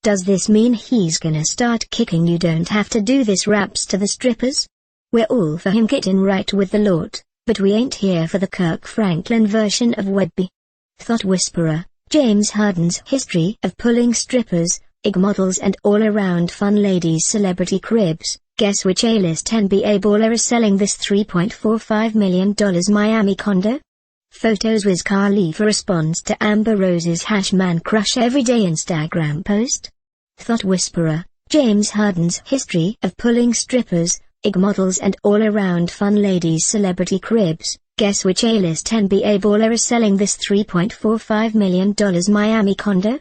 Does this mean he's gonna start kicking you don't have to do this raps to the strippers? We're all for him getting right with the Lord, but we ain't here for the Kirk Franklin version of Webbie. Thought Whisperer, James Harden's history of pulling strippers, IG models and all-around fun ladies celebrity cribs. Guess which A-list NBA baller is selling this $3.45 million Miami condo? Photos Wiz Khalifa responds to Amber Rose's #man crush everyday Instagram post. Thought Whisperer, James Harden's history of pulling strippers, IG models and all-around fun ladies celebrity cribs. Guess which A-list NBA baller is selling this $3.45 million Miami condo?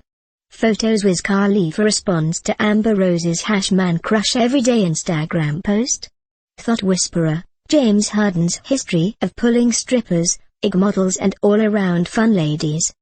Photos Wiz Khalifa responds to Amber Rose's #man crush everyday Instagram post. Thought Whisperer, James Harden's history of pulling strippers, IG models and all-around fun ladies.